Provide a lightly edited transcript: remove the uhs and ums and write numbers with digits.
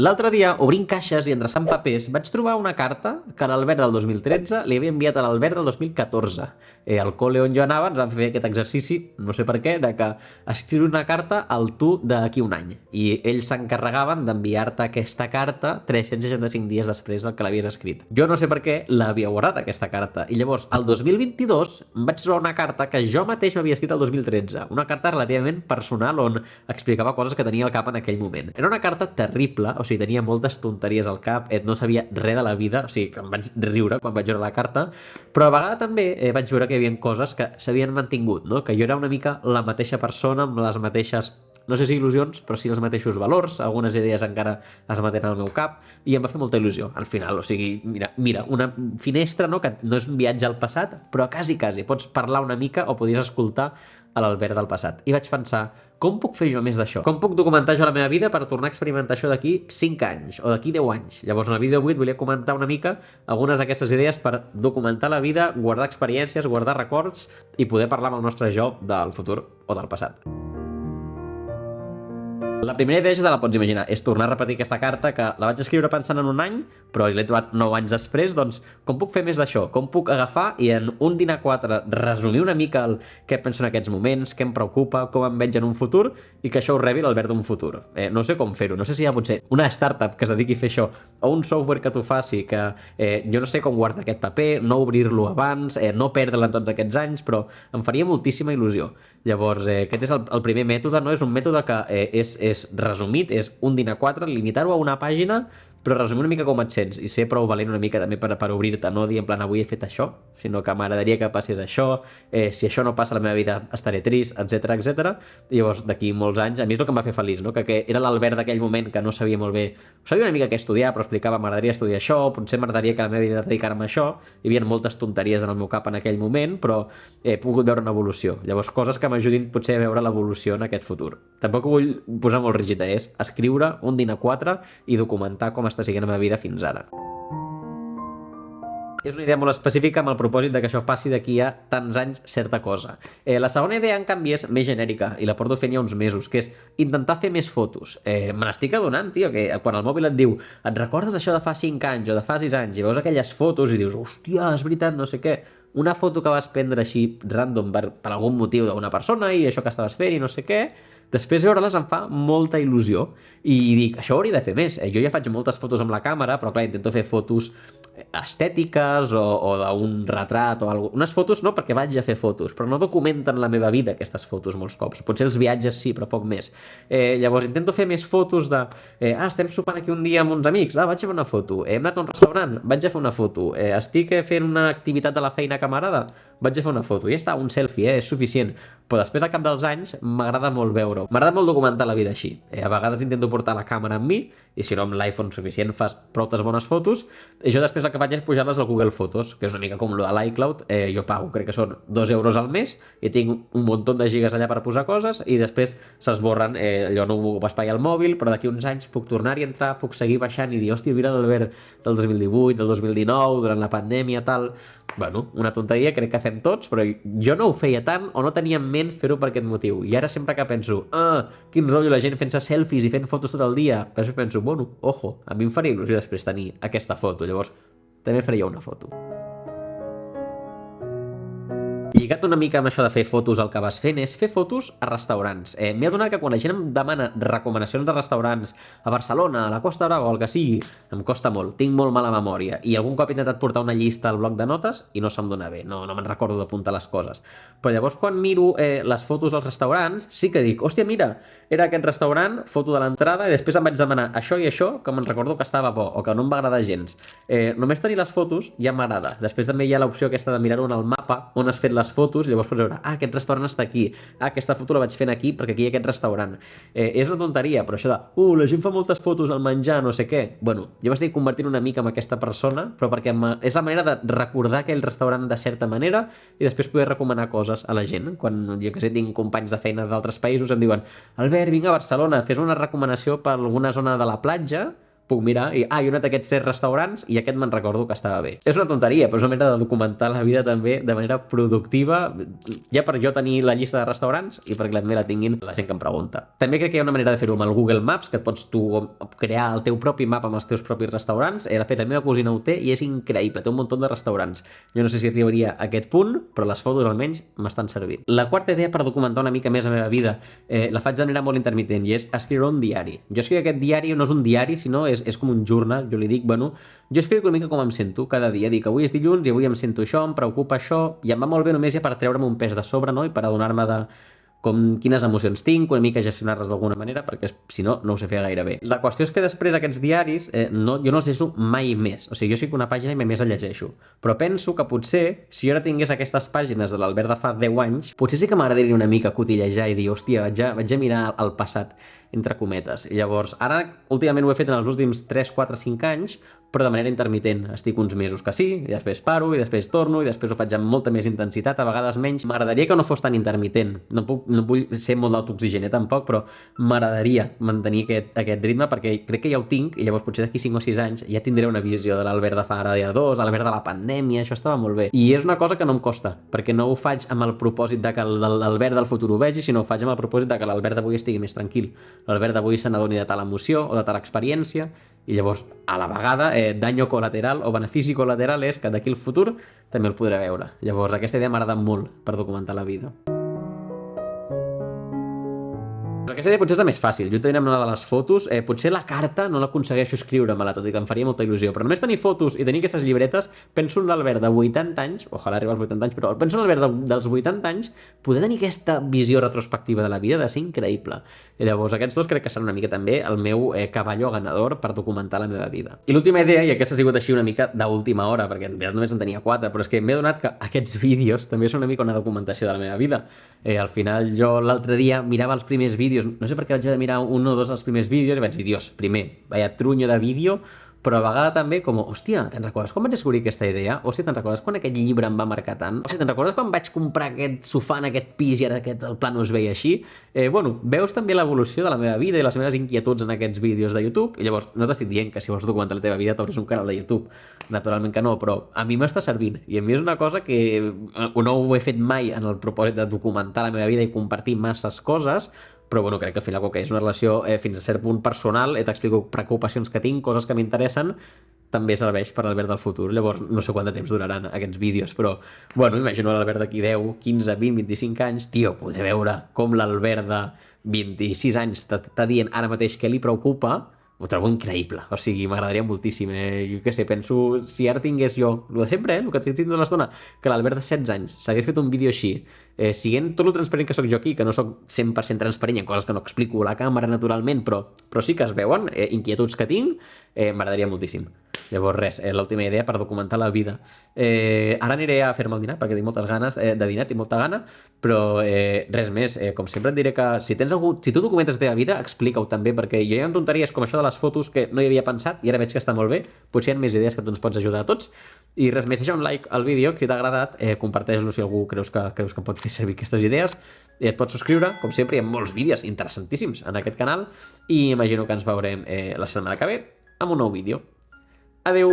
L'altre dia, obrint caixes i endreçant papers, vaig trobar una carta que l'Albert del 2013 li havia enviat a l'Albert del 2014. Al col·le on jo anava ens van fer aquest exercici, no sé per què, de que escriure una carta al tu d'aquí un any. I ells s'encarregaven d'enviar-te aquesta carta 365 dies després del que l'havies escrit. Jo no sé per què l'havia guardat, aquesta carta. I llavors, al 2022, em vaig trobar una carta que jo mateix m'havia escrit el 2013. Una carta relativament personal on explicava coses que tenia al cap en aquell moment. Era una carta terrible, o sigui, tenia moltes tonteries al cap, no sabia res de la vida, o sigui, que em vaig riure quan vaig veure la carta, però a vegades també vaig veure que hi havia coses que s'havien mantingut, no? Que jo era una mica la mateixa persona, amb les mateixes, no sé si il·lusions, però sí els mateixos valors, algunes idees encara es mantenen al meu cap, i em va fer molta il·lusió, al final, o sigui, mira, una finestra, no?, que no és un viatge al passat, però quasi, pots parlar una mica o podies escoltar a l'Albert del passat. I vaig pensar, com puc fer jo més d'això? Com puc documentar jo la meva vida per tornar a experimentar això d'aquí 5 anys o d'aquí 10 anys? Llavors, en el vídeo d'avui et volia comentar una mica algunes d'aquestes idees per documentar la vida, guardar experiències, guardar records i poder parlar amb el nostre jo del futur o del passat. La primera idea ja te la pots imaginar, és tornar a repetir aquesta carta que la vaig escriure pensant en un any, però l'he trobat 9 anys després, doncs com puc fer més d'això? Com puc agafar i en un dinar 4 resumir una mica el què penso en aquests moments, què em preocupa, com em veig en un futur i que això ho rebi l'Albert d'un futur? No sé com fer-ho, no sé si hi ha potser una startup que es dediqui a fer això o un software que t'ho faci, que jo no sé com guardar aquest paper, no obrir-lo abans, no perdre'l en tots aquests anys, però em faria moltíssima il·lusió. Llavors, aquest és el primer mètode, no? És un mètode que és resumit, és un dinar 4, limitar-ho a una pàgina, però resumir una mica com et sents i ser prou valent una mica també per obrir-te, no dir en plan avui he fet això, sinó que m'agradaria que passés això, si això no passa a la meva vida estaré trist, etc etc. I llavors d'aquí molts anys, a mi és el que em va fer feliç, no? Que era l'Albert d'aquell moment que no sabia molt bé, sabia una mica què estudiar, però explicava m'agradaria estudiar això, potser m'agradaria que la meva vida dedicar-me a això, hi havia moltes tonteries en el meu cap en aquell moment, però he pogut veure una evolució. Llavors coses que m'ajudin potser a veure l'evolució en aquest futur. Tampoc ho vull posar molt rígida, és escriure un dinar 4 i documentar com està siguent la meva vida fins ara. És una idea molt específica amb el propòsit de que això passi d'aquí a tants anys certa cosa. La segona idea, en canvi, és més genèrica i la porto fent ja uns mesos, que és intentar fer més fotos. Me n'estic adonant, tio, que quan el mòbil et diu et recordes això de fa 5 anys o de fa 6 anys i veus aquelles fotos i dius, hòstia, és veritat, no sé què, una foto que vas prendre així random per algun motiu d'una persona i això que estaves fent i no sé què, després veure-les em fa molta il·lusió i dic, això ho hauria de fer més. Jo ja faig moltes fotos amb la càmera, però clar, intento fer fotos estètiques o d'un retrat o alguna cosa. Unes fotos no perquè vaig a fer fotos, però no documenten la meva vida aquestes fotos molts cops. Potser els viatges sí, però poc més. Llavors intento fer més fotos de estem sopant aquí un dia amb uns amics, vaig a fer una foto. Hem anat a un restaurant, vaig a fer una foto. Estic fent una activitat de la feina que m'agrada, vaig a fer una foto. I ja està, un selfie, és suficient. Però després, al cap dels anys, m'agrada molt veure-ho. M'agrada molt documentar la vida així. A vegades intento portar la càmera amb mi, i si no amb l'iPhone suficient fas prou bones fotos, i jo després el que faig és pujar-les al Google Fotos, que és una mica com lo de l'iCloud. Jo pago, crec que són 2 euros al mes, i tinc un munt de gigas allà per posar coses, i després s'esborren, allò no m'ocupa espai al mòbil, però d'aquí uns anys puc tornar-hi a entrar, puc seguir baixant i dir, hòstia, mira l'Albert del 2018, del 2019, durant la pandèmia, tal. Bueno, una tonteria, crec que fem tots, però jo no ho feia tant o no tenia en ment fer-ho per aquest motiu. I ara sempre que penso, quin rotllo la gent fent-se selfies i fent fotos tot el dia, després penso, bueno, ojo, a mi em faria il·lusió després tenir aquesta foto, llavors també faria una foto. Lligat una mica amb això de fer fotos, el que vas fent és fer fotos a restaurants. M'he adonat que quan la gent em demana recomanacions de restaurants a Barcelona, a la Costa Brava o el que sigui, em costa molt, tinc molt mala memòria i algun cop he intentat portar una llista al bloc de notes i no se'm dona bé, no me'n recordo d'apuntar les coses. Però llavors quan miro les fotos als restaurants sí que dic, hòstia, mira, era aquest restaurant, foto de l'entrada i després em vaig demanar això i això que me'n recordo que estava bo o que no em va agradar gens. Només tenir les fotos ja m'agrada. Després també hi ha l'opció aquesta de mirar-ho en el mapa on has fet les fotos i llavors pots veure, aquest restaurant està aquí, aquesta foto la vaig fent aquí perquè aquí hi ha aquest restaurant. És una tonteria, però això de, la gent fa moltes fotos al menjar, no sé què. Bueno, jo m'estic convertint una mica en aquesta persona, però perquè és la manera de recordar aquell restaurant de certa manera i després poder recomanar coses a la gent. Quan jo que sé, tinc companys de feina d'altres països em diuen, Albert, vinga a Barcelona, fes una recomanació per alguna zona de la platja, puc mirar i, jo he anat a aquests 3 restaurants i aquest me'n recordo que estava bé. És una tonteria, però és una manera de documentar la vida també de manera productiva, ja per jo tenir la llista de restaurants i perquè també la tinguin la gent que em pregunta. També crec que hi ha una manera de fer-ho amb el Google Maps, que et pots tu crear el teu propi mapa amb els teus propis restaurants. De fet, la meva cosina ho té i és increïble, té un munt de restaurants. Jo no sé si arribaria a aquest punt, però les fotos almenys m'estan servint. La quarta idea per documentar una mica més la meva vida la faig de manera molt intermitent i és escriure un diari. Jo escric aquest diari, no és un diari, sinó és com un journal. Jo li dic, jo escric una mica com em sento cada dia. Dic, avui és dilluns i avui em sento això, em preocupa això, i em va molt bé només ja per treure'm un pes de sobre, no? I per adonar-me de quines emocions tinc, una mica gestionar-les d'alguna manera, perquè si no, no ho sé fer gaire bé. La qüestió és que després aquests diaris jo no els llegeixo mai més. O sigui, jo estic una pàgina i mai més la llegeixo. Però penso que potser, si jo ara tingués aquestes pàgines de l'Albert de fa 10 anys, potser sí que m'agradaria una mica cotillejar i dir, hòstia, vaig a mirar el passat, entre cometes. I llavors, ara, últimament ho he fet en els últims 3, 4, 5 anys, però de manera intermitent. Estic uns mesos que sí, i després paro, i després torno, i després ho faig amb molta més intensitat, a vegades menys. M'agradaria que no fos tan intermitent. No vull ser molt autoexigent tampoc, però m'agradaria mantenir aquest ritme, perquè crec que ja ho tinc, i llavors potser d'aquí 5 o 6 anys ja tindré una visió de l'Albert de fa ara ja 2, l'Albert de la pandèmia, això estava molt bé. I és una cosa que no em costa, perquè no ho faig amb el propòsit de que l'Albert del futur ho vegi, sinó ho faig amb el propòsit de que l'Albert d'avui estigui més tranquil. L'Albert d'avui se n'adoni de tal emoció o de tal experiència, i llavors, a la vegada, danyo col·lateral o benefici col·lateral és que d'aquí al futur també el podré veure. Llavors, aquesta idea m'agrada molt per documentar la vida. Aquesta idea potser és la més fàcil. Jo també amb una de les fotos, potser la carta no l'aconsegueixo escriure-me-la, tot i que em faria molta il·lusió, però només tenir fotos i tenir aquestes llibretes, penso en l'Albert de 80 anys, ojalà arribar als 80 anys, però penso en l'Albert dels 80 anys, poder tenir aquesta visió retrospectiva de la vida de ser increïble. I llavors aquests dos crec que seran una mica també el meu cavallo ganador per documentar la meva vida. I l'última idea, i aquesta ha sigut així una mica d'última hora, perquè en veritat només en tenia 4, però és que m'he donat que aquests vídeos també són una mica una documentació de la meva vida. Al final jo l'altre dia mirava els primers vídeos, no sé per què vaig haver de mirar un o dos dels primers vídeos i vaig dir, Dios, primer, vaya trunyo de vídeo, però a vegades també com, hòstia, te'n recordes quan vaig descobrir aquesta idea? Hòstia, te'n recordes quan aquest llibre em va marcar tant? Hòstia, te'n recordes quan vaig comprar aquest sofà en aquest pis i ara el plan no es veia així? Veus també l'evolució de la meva vida i les meves inquietuds en aquests vídeos de YouTube, i llavors no t'estic dient que si vols documentar la teva vida t'obris un canal de YouTube, naturalment que no, però a mi m'està servint, i a mi és una cosa que no ho he fet mai en el propòsit de documentar la meva vida i compartir masses coses, però crec que al final, com que és una relació fins a cert punt personal, t'explico preocupacions que tinc, coses que m'interessen, també serveix per l'Albert del futur. Llavors, no sé quant de temps duraran aquests vídeos, però, imagino l'Albert d'aquí 10, 15, 20, 25 anys, tio, poder veure com l'Albert de 26 anys t'està dient ara mateix què li preocupa, ho trobo increïble, o sigui, m'agradaria moltíssim, jo què sé, penso, si ara tingués jo, el de sempre, el que tinc tota l'estona, que l'Albert de 16 anys s'hagués fet un vídeo així, siguent tot el transparent que sóc jo aquí, que no sóc 100% transparent, hi ha coses que no explico a la càmera naturalment, però sí que es veuen, inquietuds que tinc, m'agradaria moltíssim. Llavors res, l'última idea per documentar la vida. Ara aniré a fer-me el dinar, perquè tinc moltes ganes de dinar, tinc molta gana, però res més, com sempre et diré que si tu documentes la teva vida, explica-ho també, perquè jo hi ha tonteries com això de les fotos que no hi havia pensat i ara veig que està molt bé, potser hi ha més idees que tu ens pots ajudar a tots, i res més, deixa un like al vídeo, si t'ha agradat, comparteix-lo si algú creus que pot fer servir aquestes idees, et pots subscriure, com sempre hi ha molts vídeos interessantíssims en aquest canal, i imagino que ens veurem la setmana que ve amb un nou vídeo. Adeu!